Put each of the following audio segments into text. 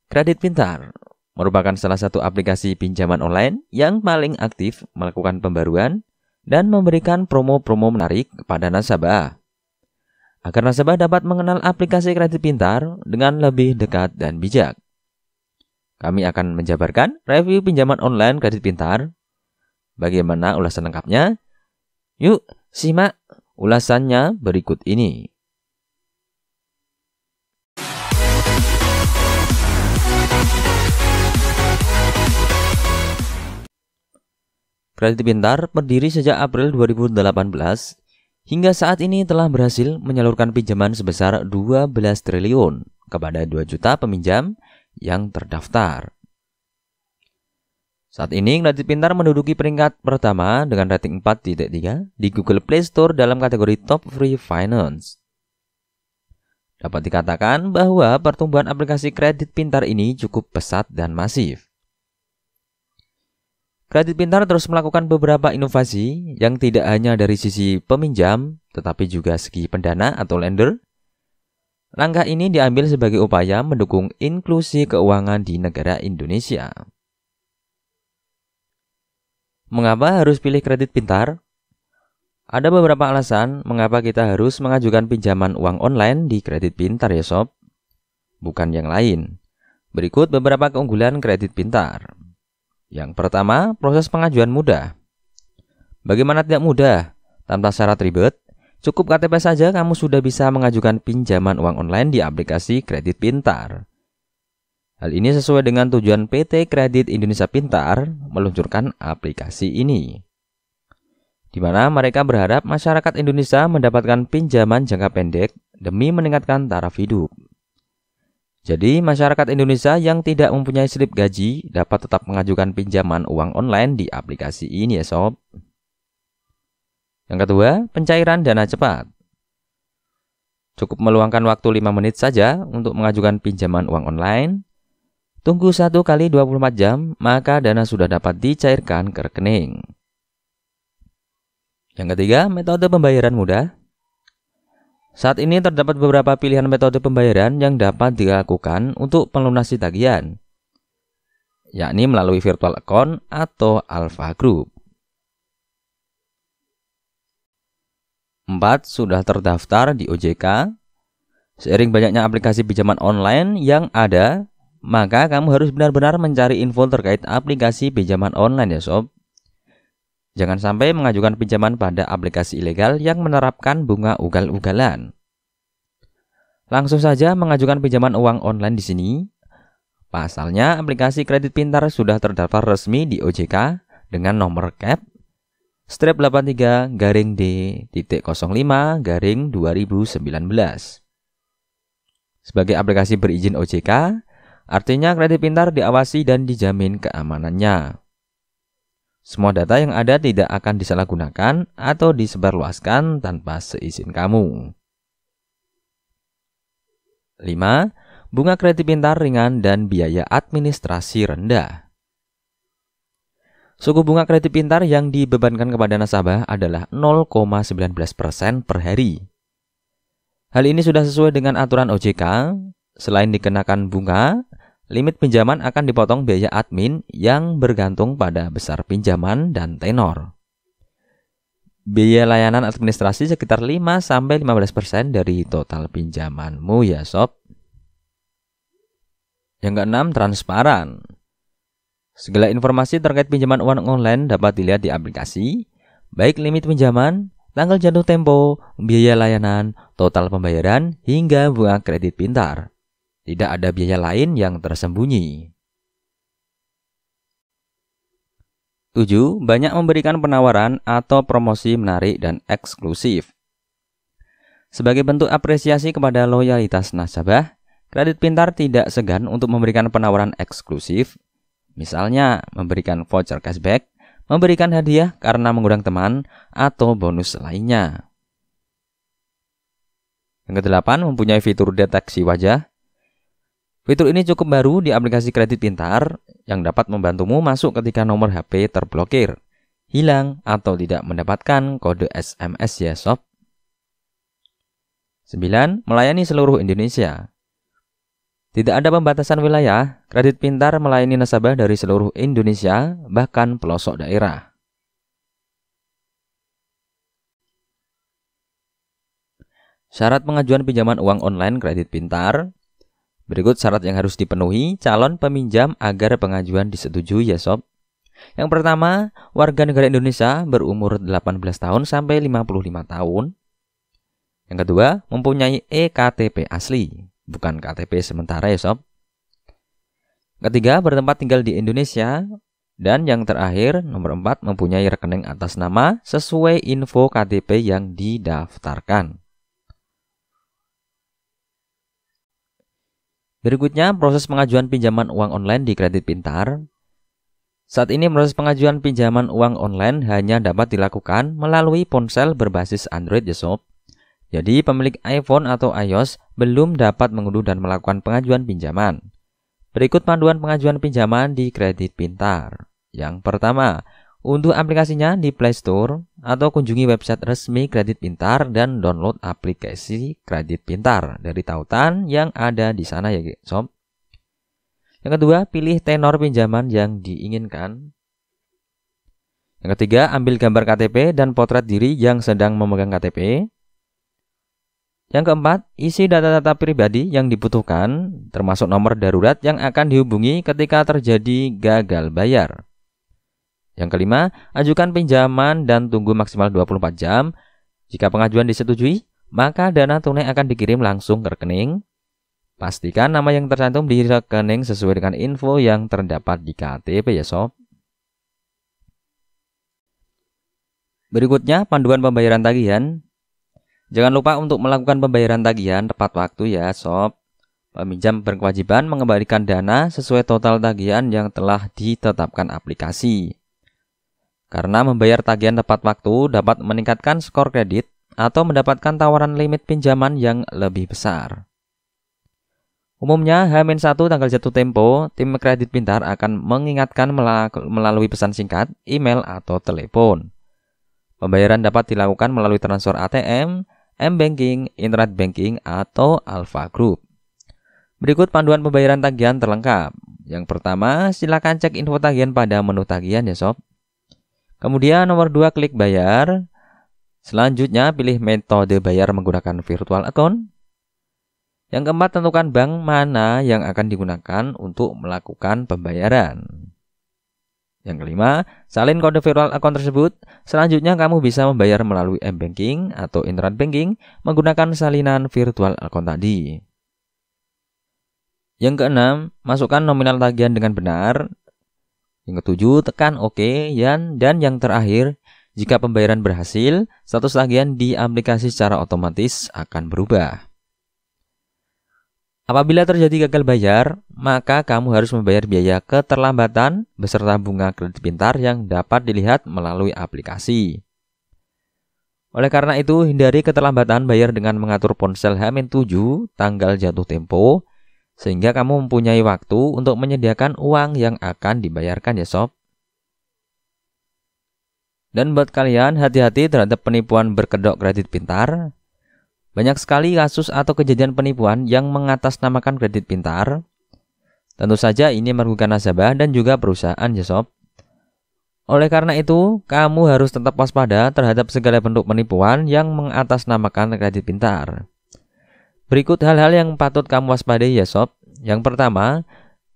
Kredit Pintar merupakan salah satu aplikasi pinjaman online yang paling aktif melakukan pembaruan dan memberikan promo-promo menarik kepada nasabah, agar nasabah dapat mengenal aplikasi kredit pintar dengan lebih dekat dan bijak. Kami akan menjabarkan review pinjaman online kredit pintar. Bagaimana ulasan lengkapnya? Yuk, simak ulasannya berikut ini. Kredit Pintar berdiri sejak April 2018, hingga saat ini telah berhasil menyalurkan pinjaman sebesar 12 triliun kepada 2 juta peminjam yang terdaftar. Saat ini Kredit Pintar menduduki peringkat pertama dengan rating 4.3 di Google Play Store dalam kategori Top Free Finance. Dapat dikatakan bahwa pertumbuhan aplikasi Kredit Pintar ini cukup pesat dan masif. Kredit Pintar terus melakukan beberapa inovasi yang tidak hanya dari sisi peminjam, tetapi juga segi pendana atau lender. Langkah ini diambil sebagai upaya mendukung inklusi keuangan di negara Indonesia. Mengapa harus pilih Kredit Pintar? Ada beberapa alasan mengapa kita harus mengajukan pinjaman uang online di Kredit Pintar ya sob. Bukan yang lain. Berikut beberapa keunggulan Kredit Pintar. Yang pertama, proses pengajuan mudah. Bagaimana tidak mudah? Tanpa syarat ribet, cukup KTP saja kamu sudah bisa mengajukan pinjaman uang online di aplikasi Kredit Pintar. Hal ini sesuai dengan tujuan PT Kredit Indonesia Pintar meluncurkan aplikasi ini, di mana mereka berharap masyarakat Indonesia mendapatkan pinjaman jangka pendek demi meningkatkan taraf hidup. Jadi, masyarakat Indonesia yang tidak mempunyai slip gaji dapat tetap mengajukan pinjaman uang online di aplikasi ini ya sob. Yang kedua, pencairan dana cepat. Cukup meluangkan waktu 5 menit saja untuk mengajukan pinjaman uang online. Tunggu 1 kali 24 jam, maka dana sudah dapat dicairkan ke rekening. Yang ketiga, metode pembayaran mudah. Saat ini terdapat beberapa pilihan metode pembayaran yang dapat dilakukan untuk melunasi tagihan, yakni melalui virtual account atau Alpha Group. 4. Sudah terdaftar di OJK. Seiring banyaknya aplikasi pinjaman online yang ada, maka kamu harus benar-benar mencari info terkait aplikasi pinjaman online ya sob. Jangan sampai mengajukan pinjaman pada aplikasi ilegal yang menerapkan bunga ugal-ugalan. Langsung saja mengajukan pinjaman uang online di sini. Pasalnya, aplikasi Kredit Pintar sudah terdaftar resmi di OJK dengan nomor CAP /83-D.05-2019. Sebagai aplikasi berizin OJK, artinya Kredit Pintar diawasi dan dijamin keamanannya. Semua data yang ada tidak akan disalahgunakan atau disebarluaskan tanpa seizin kamu. 5. Bunga Kredit Pintar ringan dan biaya administrasi rendah. Suku bunga Kredit Pintar yang dibebankan kepada nasabah adalah 0,19% per hari. Hal ini sudah sesuai dengan aturan OJK. Selain dikenakan bunga, limit pinjaman akan dipotong biaya admin yang bergantung pada besar pinjaman dan tenor. Biaya layanan administrasi sekitar 5-15% dari total pinjamanmu ya sob. Yang keenam, transparan. Segala informasi terkait pinjaman uang online dapat dilihat di aplikasi, baik limit pinjaman, tanggal jatuh tempo, biaya layanan, total pembayaran, hingga bunga Kredit Pintar. Tidak ada biaya lain yang tersembunyi. 7. Banyak memberikan penawaran atau promosi menarik dan eksklusif. Sebagai bentuk apresiasi kepada loyalitas nasabah, Kredit Pintar tidak segan untuk memberikan penawaran eksklusif. Misalnya, memberikan voucher cashback, memberikan hadiah karena mengundang teman, atau bonus lainnya. Yang kedelapan, mempunyai fitur deteksi wajah. Fitur ini cukup baru di aplikasi Kredit Pintar yang dapat membantumu masuk ketika nomor HP terblokir, hilang, atau tidak mendapatkan kode SMS ya sob. 9. Melayani seluruh Indonesia. Tidak ada pembatasan wilayah, Kredit Pintar melayani nasabah dari seluruh Indonesia, bahkan pelosok daerah. Syarat pengajuan pinjaman uang online Kredit Pintar. Berikut syarat yang harus dipenuhi calon peminjam agar pengajuan disetujui ya sob. Yang pertama, warga negara Indonesia berumur 18 tahun sampai 55 tahun. Yang kedua, mempunyai eKTP asli, bukan KTP sementara ya sob. Ketiga, bertempat tinggal di Indonesia. Dan yang terakhir, nomor 4, mempunyai rekening atas nama sesuai info KTP yang didaftarkan. Berikutnya, proses pengajuan pinjaman uang online di Kredit Pintar. Saat ini proses pengajuan pinjaman uang online hanya dapat dilakukan melalui ponsel berbasis Android ya sob. Jadi pemilik iPhone atau iOS belum dapat mengunduh dan melakukan pengajuan pinjaman. Berikut panduan pengajuan pinjaman di Kredit Pintar. Yang pertama, unduh aplikasinya di Play Store atau kunjungi website resmi Kredit Pintar dan download aplikasi Kredit Pintar dari tautan yang ada di sana ya sob. Yang kedua, pilih tenor pinjaman yang diinginkan. Yang ketiga, ambil gambar KTP dan potret diri yang sedang memegang KTP. Yang keempat, isi data-data pribadi yang dibutuhkan, termasuk nomor darurat yang akan dihubungi ketika terjadi gagal bayar. Yang kelima, ajukan pinjaman dan tunggu maksimal 24 jam. Jika pengajuan disetujui, maka dana tunai akan dikirim langsung ke rekening. Pastikan nama yang tercantum di rekening sesuai dengan info yang terdapat di KTP ya sob. Berikutnya, panduan pembayaran tagihan. Jangan lupa untuk melakukan pembayaran tagihan tepat waktu ya sob. Peminjam berkewajiban mengembalikan dana sesuai total tagihan yang telah ditetapkan aplikasi. Karena membayar tagihan tepat waktu dapat meningkatkan skor kredit atau mendapatkan tawaran limit pinjaman yang lebih besar. Umumnya, H-1 tanggal jatuh tempo, tim Kredit Pintar akan mengingatkan melalui pesan singkat, email, atau telepon. Pembayaran dapat dilakukan melalui transfer ATM, M-Banking, Internet Banking, atau Alpha Group. Berikut panduan pembayaran tagihan terlengkap. Yang pertama, silakan cek info tagihan pada menu tagihan ya sob. Kemudian nomor 2, klik bayar. Selanjutnya, pilih metode bayar menggunakan virtual account. Yang keempat, tentukan bank mana yang akan digunakan untuk melakukan pembayaran. Yang kelima, salin kode virtual account tersebut. Selanjutnya, kamu bisa membayar melalui M-Banking atau Internet Banking menggunakan salinan virtual account tadi. Yang keenam, masukkan nominal tagihan dengan benar. Yang ketujuh, tekan OK. Dan yang terakhir, jika pembayaran berhasil, status tagihan di aplikasi secara otomatis akan berubah. Apabila terjadi gagal bayar, maka kamu harus membayar biaya keterlambatan beserta bunga Kredit Pintar yang dapat dilihat melalui aplikasi. Oleh karena itu, hindari keterlambatan bayar dengan mengatur ponsel H-7 tanggal jatuh tempo, sehingga kamu mempunyai waktu untuk menyediakan uang yang akan dibayarkan ya sob. Dan buat kalian, hati-hati terhadap penipuan berkedok Kredit Pintar. Banyak sekali kasus atau kejadian penipuan yang mengatasnamakan Kredit Pintar. Tentu saja ini merugikan nasabah dan juga perusahaan ya sob. Oleh karena itu, kamu harus tetap waspada terhadap segala bentuk penipuan yang mengatasnamakan Kredit Pintar. Berikut hal-hal yang patut kamu waspadai ya sob. Yang pertama,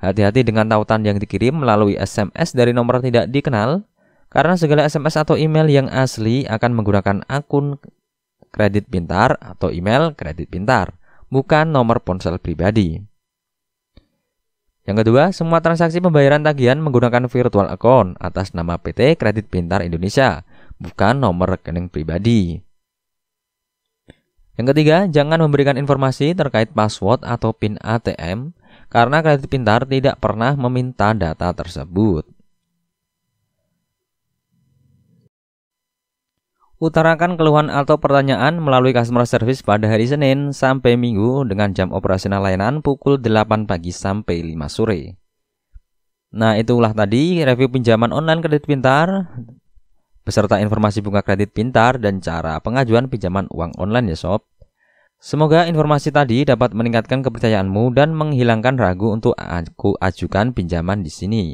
hati-hati dengan tautan yang dikirim melalui SMS dari nomor tidak dikenal, karena segala SMS atau email yang asli akan menggunakan akun Kredit Pintar atau email Kredit Pintar, bukan nomor ponsel pribadi. Yang kedua, semua transaksi pembayaran tagihan menggunakan virtual account atas nama PT Kredit Pintar Indonesia, bukan nomor rekening pribadi. Yang ketiga, jangan memberikan informasi terkait password atau PIN ATM, karena Kredit Pintar tidak pernah meminta data tersebut. Utarakan keluhan atau pertanyaan melalui customer service pada hari Senin sampai Minggu dengan jam operasional layanan pukul 8 pagi sampai 5 sore. Nah, itulah tadi review pinjaman online Kredit Pintar beserta informasi bunga Kredit Pintar dan cara pengajuan pinjaman uang online ya sob. Semoga informasi tadi dapat meningkatkan kepercayaanmu dan menghilangkan ragu untuk aku ajukan pinjaman di sini.